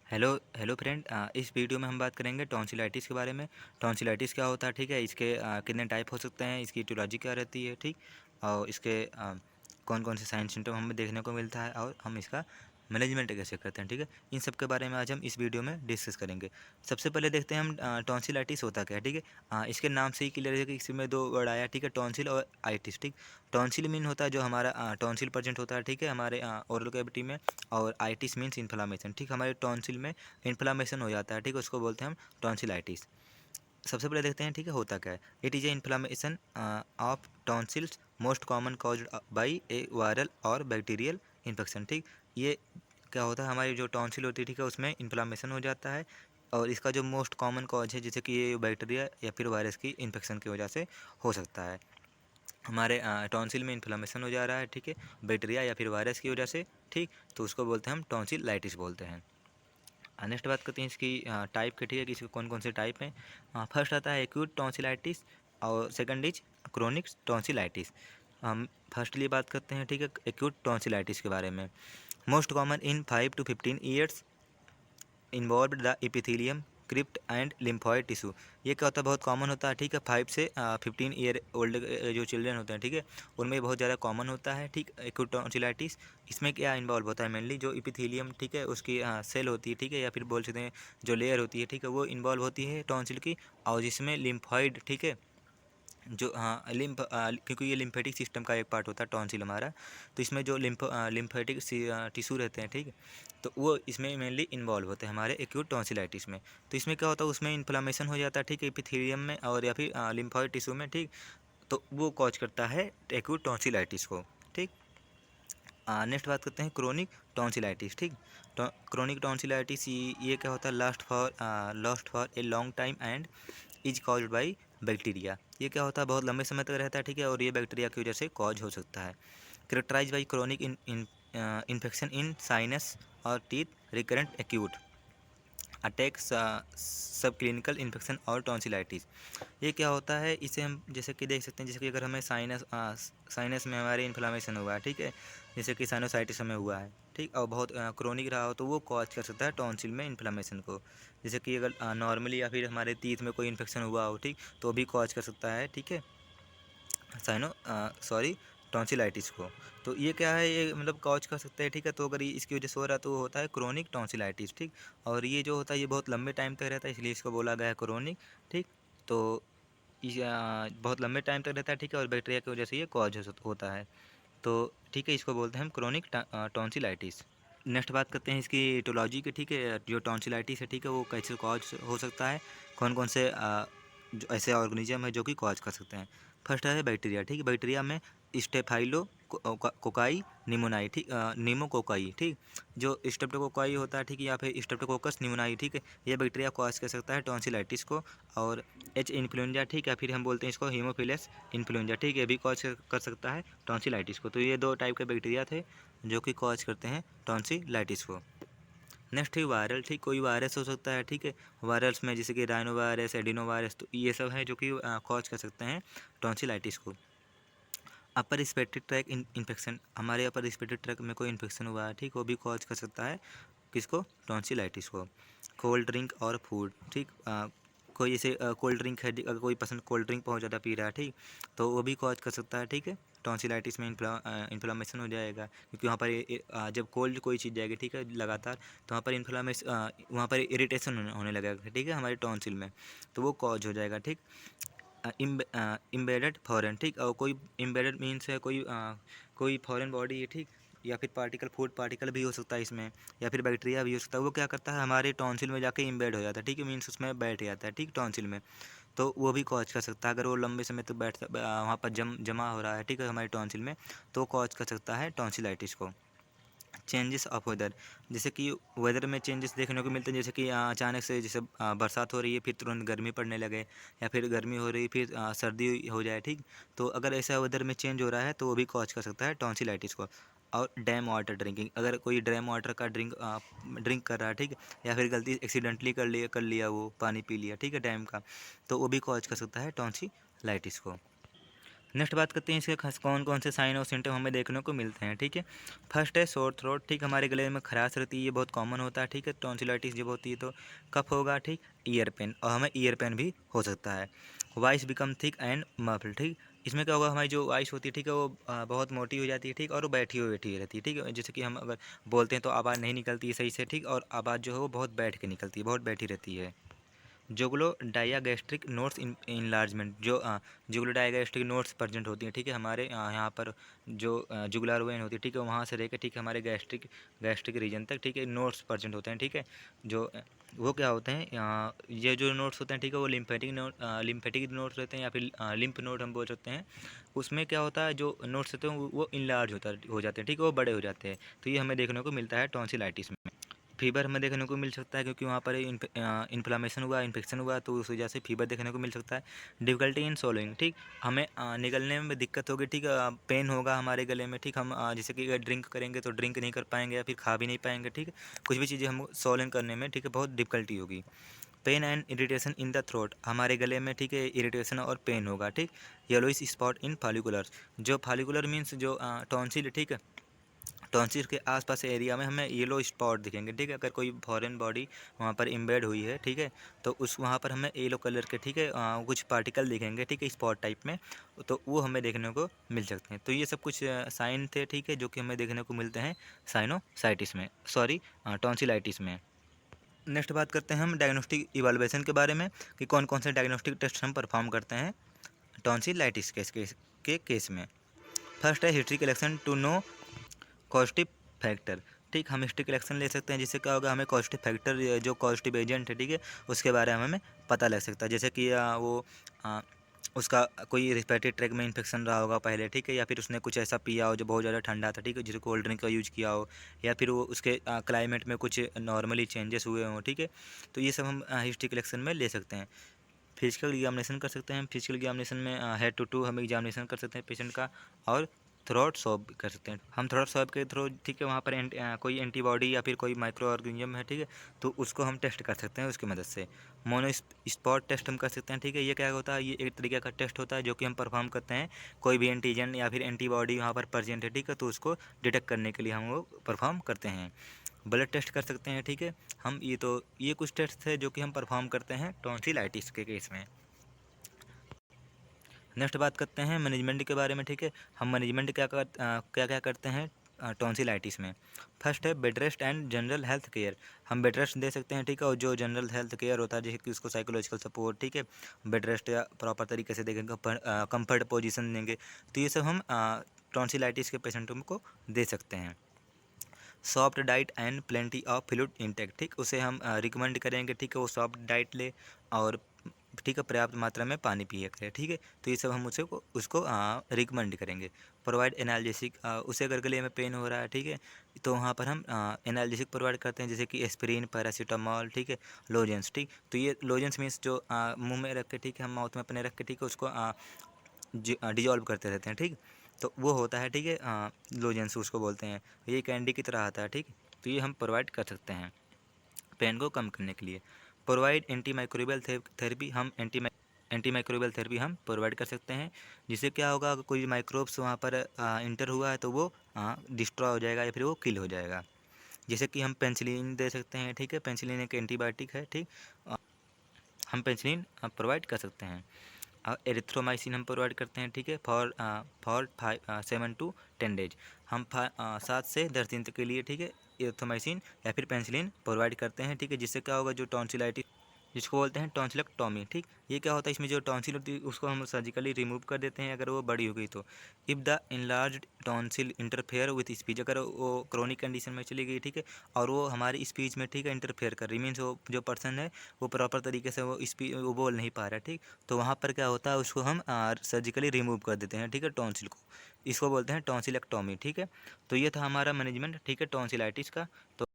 Hello hello friend, इस video में हम बात करेंगे टॉन्सिलाइटिस के बारे में। टॉन्सिलाइटिस क्या होता है, ठीक है, इसके कितने टाइप हो सकते हैं, इसकी इटियोलॉजी क्या रहती है, ठीक, और इसके कौन कौन से साइन सिम्टम हमें देखने को मिलता है और हम इसका मैनेजमेंट कैसे करते हैं, ठीक है। इन सब के बारे में आज हम इस वीडियो में डिस्कस करेंगे। सबसे पहले देखते हैं हम टॉन्सिलाइटिस होता क्या है, ठीक है। इसके नाम से ही क्लियर है कि इसमें दो वर्ड आया, ठीक है, टॉन्सिल और आइटिस, ठीक। टॉन्सिल मीन होता है जो हमारा टॉन्सिल प्रेजेंट होता है, ठीक है, हमारे ओरल कैविटी में। और आइटिस मीन्स इन्फ्लामेशन, ठीक, हमारे टॉन्सिल में इन्फ्लामेशन हो जाता है, ठीक है, उसको बोलते हैं हम टॉन्सिलाइटिस। सबसे पहले देखते हैं, ठीक है, होता क्या है। It is a inflammation of tonsils, most common caused by A viral और बैक्टीरियल इन्फेक्शन, ठीक। ये क्या होता है, हमारी जो टॉन्सिल होती है, ठीक है, उसमें इन्फ्लामेशन हो जाता है। और इसका जो मोस्ट कॉमन कॉज है, जैसे कि ये बैक्टीरिया या फिर वायरस की इन्फेक्शन की वजह से हो सकता है। हमारे टॉन्सिल में इन्फ्लामेशन हो जा रहा है, ठीक है, बैक्टीरिया या फिर वायरस की वजह से, ठीक। तो उसको बोलते हैं हम टॉन्सिलाइटिस बोलते हैं। नेक्स्ट बात करते हैं इसकी टाइप के, ठीक है, कि इसके कौन कौन से टाइप हैं। फर्स्ट आता है एक्यूट टॉन्सिलाइटिस और सेकंड इज क्रोनिक टॉन्सिलाइटिस। हम फर्स्टली बात करते हैं, ठीक है, एक्यूट टॉन्सिलाइटिस के बारे में। Most common in 5 to 15 years, involve the epithelium, crypt and lymphoid tissue. ये क्या होता है, बहुत कॉमन होता है, ठीक है, 5 से 15 ईयर ओल्ड जो चिल्ड्रन होते हैं, ठीक है, उनमें बहुत ज़्यादा कॉमन होता है, ठीक, एक्यूट टॉन्सिलाइटिस। इसमें क्या इन्वॉल्व होता है, मेनली जो इपिथीलियम, ठीक है, उसकी सेल होती है, ठीक है, या फिर बोल सकते हैं जो लेयर होती है, ठीक है, वो इन्वॉल्व होती है टॉन्सिल की। और जिसमें लिम्फॉइड, ठीक है, जो क्योंकि ये लिम्फेटिक सिस्टम का एक पार्ट होता है टॉन्सिल हमारा। तो इसमें जो लिम्फेटिक टिश्यू रहते हैं, ठीक, तो वो इसमें मेनली इन्वॉल्व होते हैं हमारे एक्यूट टॉन्सिलाइटिस में। तो इसमें क्या होता है, उसमें इन्फ्लामेशन हो जाता है, ठीक है, एपिथेलियम में और या फिर लिम्फॉइड टिश्यू में, ठीक। तो वो कॉज करता है एक्यूट टॉन्सिलाइटिस को, ठीक। नेक्स्ट बात करते हैं क्रोनिक टॉन्सिलाइटिस, ठीक। क्रोनिक टॉन्सिलाइटिस ये क्या होता है, last for a long time and is caused by bacteria. ये क्या होता है, बहुत लंबे समय तक रहता है, ठीक है, और ये बैक्टीरिया की वजह से कॉज हो सकता है। Characterize by chronic infection in sinus और teeth, recurrent acute attack, subclinical infection और टॉन्सिलाइटिस। ये क्या होता है, इसे हम जैसे कि देख सकते हैं, जैसे कि अगर हमें साइनस में हमारे इन्फ्लामेशन हुआ है, ठीक है, जैसे कि साइनोसाइटिस हमें हुआ है, ठीक, और बहुत क्रोनिक रहा हो तो वो कॉज कर सकता है टॉन्सिल में इन्फ्लामेशन को। जैसे कि अगर नॉर्मली या फिर हमारे टीथ में कोई इन्फेक्शन हुआ हो, ठीक, तो भी कॉज कर सकता है, ठीक है, साइनो सॉरी टॉन्सिलाइटिस को। तो ये क्या है, ये मतलब कॉज कर सकते हैं, ठीक है। तो अगर ये इसकी वजह से हो रहा है तो वो होता है क्रोनिक टॉन्सिलाइटिस, ठीक। और ये जो होता है ये बहुत लंबे टाइम तक रहता है, इसलिए इसको बोला गया है क्रोनिक, ठीक। तो बहुत लंबे टाइम तक रहता है, ठीक है, और बैक्टीरिया की वजह से ये कॉज होता है। तो ठीक है, इसको बोलते हैं हम क्रोनिक टॉन्सिलाइटिस। नेक्स्ट बात करते हैं इसकी इटियोलॉजी की, ठीक है, जो टॉन्सिलाइटिस है, ठीक है, वो कैसे कॉज हो सकता है, कौन कौन से जो ऐसे ऑर्गेनिज्म है जो कि कॉज कर सकते हैं। फर्स्ट है बैक्टीरिया, ठीक है, बैक्टीरिया में स्टेफाइलो कोकाई निमोनाई, ठीक, निमोकोकाई, ठीक, जो स्टेप्टोकोकाई होता है, ठीक, या फिर स्टेप्टोकोकस निमोनाई, ठीक है, ये बैक्टीरिया कॉज कर सकता है टॉन्सिलाइटिस को। और एच इन्फ्लुएंजा, ठीक है, फिर हम बोलते हैं इसको हीमोफिलस इन्फ्लुएंजा, ठीक, ये भी कॉज कर सकता है टॉन्सिलाइटिस को। तो ये दो टाइप के बैक्टीरिया थे जो कि कॉज करते हैं टॉन्सिलाइटिस को। नेक्स्ट है वायरल, ठीक, कोई वायरस हो सकता है, ठीक है, वायरल्स में जैसे कि राइनो वायरस, एडिनो वायरस, तो ये सब है जो कि कॉज कर सकते हैं टॉन्सिलाइटिस को। अपर रिस्पिरेटरी ट्रैक इन्फेक्शन, हमारे अपर रिस्पिरेटरी ट्रैक में कोई इन्फेक्शन हुआ है, ठीक, वो भी कॉज कर सकता है किसको, टॉन्सिलाइटिस को। कोल्ड ड्रिंक और फूड, ठीक, कोई जैसे कोल्ड ड्रिंक है, अगर कोई पसंद कोल्ड ड्रिंक बहुत ज़्यादा पी रहा है, ठीक, तो वो भी कॉज कर सकता है, ठीक है, टॉन्सिलाइटिस में इन्फ्लामेशन हो जाएगा, क्योंकि वहाँ पर जब कोल्ड कोई चीज़ जाएगी, ठीक है, लगातार, तो वहाँ पर वहाँ पर इरिटेशन होने लगेगा, ठीक है, हमारे टॉन्सिल में, तो वो कॉज हो जाएगा, ठीक। इम्बेडेड फॉरेन, ठीक, और कोई इम्बेडेड मीन्स है कोई फॉरेन बॉडी है, ठीक, या फिर पार्टिकल, फूड पार्टिकल भी हो सकता है इसमें, या फिर बैक्टीरिया भी हो सकता है। वो क्या करता है, हमारे टॉन्सिल में जाके इम्बेड हो जाता है, ठीक है, मीन्स उसमें बैठ जाता है, ठीक, टॉन्सिल में। तो वो भी कॉज कर सकता है, अगर वो लंबे समय तक वहाँ पर जमा हो रहा है, ठीक है, हमारे टॉन्सिल में, तो कॉज कर सकता है टॉन्सिलाइटिस को। चेंजेस ऑफ वेदर, जैसे कि वेदर में चेंजेस देखने को मिलते हैं, जैसे कि अचानक से जैसे बरसात हो रही है, फिर तुरंत गर्मी पड़ने लगे, या फिर गर्मी हो रही फिर सर्दी हो जाए, ठीक। तो अगर ऐसा वेदर में चेंज हो रहा है तो वो भी कॉज कर सकता है टॉन्सिलाइटिस को। और डैम वाटर ड्रिंकिंग, अगर कोई डैम वाटर का ड्रिंक कर रहा है, ठीक है, या फिर गलती एक्सीडेंटली कर लिया वो पानी पी लिया, ठीक है, डैम का, तो वो भी कॉज कर सकता है टॉन्सिलाइटिस को। नेक्स्ट बात करते हैं इसके खास कौन कौन से साइन और सिम्टम हमें देखने को मिलते हैं, ठीक है। फर्स्ट है सोर थ्रोट, ठीक, हमारे गले में खराश रहती है, ये बहुत कॉमन होता है, ठीक है। टॉन्सिलाइटिस जब होती है तो कफ होगा, ठीक। ईयर पेन, और हमें ईयर पेन भी हो सकता है। Voice become thick and muffle, ठीक। इसमें क्या होगा, हमारी जो वॉइस होती है, ठीक है, वो बहुत मोटी हो जाती है, ठीक, और वो बैठी हुई रहती है, ठीक है। जैसे कि हम अगर बोलते हैं तो आवाज़ नहीं निकलती है सही से, ठीक, और आवाज़ जो है वो बहुत बैठ के निकलती है, बहुत बैठी रहती है। जुगलो डायागैस्ट्रिक नोट्स इनलार्जमेंट, जो जुगलो डायागैस्ट्रिक नोट्स प्रेजेंट होती हैं, ठीक है, हमारे यहाँ पर जो जुगुलर वेन होती है, ठीक है, वहाँ से लेकर, ठीक है, हमारे गैस्ट्रिक रीजन तक, ठीक है, नोट्स प्रेजेंट होते हैं, ठीक है। जो वो क्या होते हैं, ये जो नोट्स होते हैं, ठीक है, वो लिम्फेटिक नोट्स रहते हैं, या फिर लिम्फ नोड हम बोल सकते हैं। उसमें क्या होता है, जो नोट्स होते हैं वो इनलार्ज हो जाते हैं, ठीक है, वो बड़े हो जाते हैं। तो ये हमें देखने को मिलता है टॉन्सिलाइटिस में। फीवर हमें देखने को मिल सकता है, क्योंकि वहाँ पर इन्फ्लामेशन हुआ, इन्फेक्शन हुआ, तो उस वजह से फीवर देखने को मिल सकता है। डिफ़िकल्टी इन सोलोइंग, ठीक, हमें निगलने में दिक्कत होगी, ठीक, पेन होगा हमारे गले में, ठीक, हम जैसे कि अगर ड्रिंक करेंगे तो ड्रिंक नहीं कर पाएंगे, या फिर खा भी नहीं पाएंगे, ठीक। कुछ भी चीज़ें हम सोलन करने में, ठीक है, बहुत डिफ़िकल्टी होगी। Pain and irritation in the throat, हमारे गले में, ठीक है, इरिटेशन और पेन होगा, ठीक। येलोइश स्पॉट इन फॉलिकुलर, जो फॉलिकुलर मीन्स जो टॉन्सिल, ठीक है, टॉन्सिल के आसपास एरिया में हमें येलो स्पॉट दिखेंगे, ठीक है। अगर कोई फॉरेन बॉडी वहाँ पर इम्बेड हुई है, ठीक है, तो उस वहाँ पर हमें येलो कलर के, ठीक है, कुछ पार्टिकल दिखेंगे, ठीक है, स्पॉट टाइप में, तो वो हमें देखने को मिल सकते हैं। तो ये सब कुछ साइन थे, ठीक है, जो कि हमें देखने को मिलते हैं साइनोसाइटिस में, सॉरी, टॉन्सिलाइटिस में। नेक्स्ट बात करते हैं हम डायग्नोस्टिक इवाल्युएशन के बारे में, कि कौन कौन से डायग्नोस्टिक टेस्ट हम परफॉर्म करते हैं टॉन्सिलाइटिस के केस में। फर्स्ट है history collection to know causative factor, ठीक, हम हिस्ट्री कलेक्शन ले सकते हैं, जिससे क्या होगा, हमें कॉस्टिव फैक्टर, जो कॉस्टिव एजेंट है, ठीक है, उसके बारे में हमें पता लग सकता है। जैसे कि उसका कोई रिस्पिरेटरी ट्रैक में इन्फेक्शन रहा होगा पहले, ठीक है, या फिर उसने कुछ ऐसा पिया हो जो बहुत ज़्यादा ठंडा था, ठीक है, जैसे कोल्ड ड्रिंक का यूज किया हो, या फिर वो उसके क्लाइमेट में कुछ नॉर्मली चेंजेस हुए हों, ठीक है। तो ये सब हम हिस्ट्री कलेक्शन में ले सकते हैं। फिजिकल एग्जामिनेशन कर सकते हैं, फिजिकल एग्जामिनेशन में हेड टू हम एग्जामिनेशन कर सकते हैं पेशेंट का, और थ्रोट स्वैब कर सकते हैं हम, थ्रोट स्वैब के थ्रू, ठीक है, वहाँ पर कोई एंटीबॉडी या फिर कोई माइक्रो ऑर्गेनिज्म है, ठीक है, तो उसको हम टेस्ट कर सकते हैं उसकी मदद से। मोनो स्पॉट टेस्ट हम कर सकते हैं, ठीक है। ये क्या होता है, ये एक तरीके का टेस्ट होता है जो कि हम परफॉर्म करते हैं, कोई भी एंटीजन या फिर एंटीबॉडी वहाँ पर प्रेजेंट है, ठीक है, तो उसको डिटेक्ट करने के लिए हम वो परफॉर्म करते हैं। ब्लड टेस्ट कर सकते हैं, ठीक है, हम ये कुछ टेस्ट थे जो कि हम परफॉर्म करते हैं टॉन्सिलाइटिस के केस में। नेक्स्ट बात करते हैं मैनेजमेंट के बारे में, ठीक है, हम मैनेजमेंट क्या क्या करते हैं टॉन्सिलाइटिस में। फर्स्ट है bed rest and general health care, हम बेड रेस्ट दे सकते हैं, ठीक है, और जो जनरल हेल्थ केयर होता है, जैसे कि उसको साइकोलॉजिकल सपोर्ट, ठीक है, बेड रेस्ट या प्रॉपर तरीके से देखेंगे, कंफर्ट पोजीशन देंगे, तो ये सब हम टॉन्सिलाइटिस के पेशेंटों को दे सकते हैं। Soft diet and plenty of fluid intake, ठीक, उसे हम रिकमेंड करेंगे, ठीक है, वो सॉफ्ट डाइट ले, और ठीक है, पर्याप्त मात्रा में पानी पिया करें, ठीक है। तो ये सब हम उसको रिकमेंड करेंगे। प्रोवाइड एनाल्जेसिक, उसे अगर गले में पेन हो रहा है, ठीक है, तो वहाँ पर हम एनाल्जेसिक प्रोवाइड करते हैं, जैसे कि एस्पिरिन, पैरासीटामॉल, ठीक है, लोजेंस, ठीक। तो ये लोजेंस मीन्स जो मुंह में रख के, ठीक है, हम माउथ में अपने रख के, ठीक है, उसको डिजॉल्व करते रहते हैं, ठीक। तो वो होता है, ठीक है, लोजेंस उसको बोलते हैं, ये कैंडी की तरह आता है, ठीक। तो ये हम प्रोवाइड कर सकते हैं पेन को कम करने के लिए। प्रोवाइड एंटी माइक्रोबियल थेरेपी, हम एंटी माइक्रोबियल थेरेपी हम प्रोवाइड कर सकते हैं, जिससे क्या होगा, अगर कोई माइक्रोब्स वहाँ पर इंटर हुआ है तो वो डिस्ट्रॉय हो जाएगा, या फिर वो किल हो जाएगा। जैसे कि हम पेंसिलिन दे सकते हैं, ठीक है, पेंसिलिन एक एंटीबायोटिक है, ठीक, हम पेंसिलिन प्रोवाइड कर सकते हैं। एरिथ्रोमाइसिन हम प्रोवाइड करते हैं, ठीक है, फॉर 7 to 10 डेज, हम 7 से 10 दिन तक के लिए, ठीक है, एरिथ्रोमाइसिन या फिर पेंसिलिन प्रोवाइड करते हैं, ठीक है, जिससे क्या होगा, जो टॉन्सिलाइटिस, जिसको बोलते हैं टॉन्सिलेक्टॉमी, ठीक, ये क्या होता है, इसमें जो टॉन्सिल होती है उसको हम सर्जिकली रिमूव कर देते हैं अगर वो बड़ी हो गई तो। If the enlarged tonsil interfere with speech, अगर वो क्रोनिक कंडीशन में चली गई, ठीक है, और वो हमारी स्पीच में, ठीक है, इंटरफेयर कर रही, मीन्स वो जो पर्सन है वो प्रॉपर तरीके से वो बोल नहीं पा रहा, ठीक, तो वहाँ पर क्या होता है, उसको हम सर्जिकली रिमूव कर देते हैं, ठीक है, टॉन्सिल को, इसको बोलते हैं टॉन्सिलेक्टॉमी, ठीक है। तो ये था हमारा मैनेजमेंट, ठीक है, टॉन्सिलाइटिस का। तो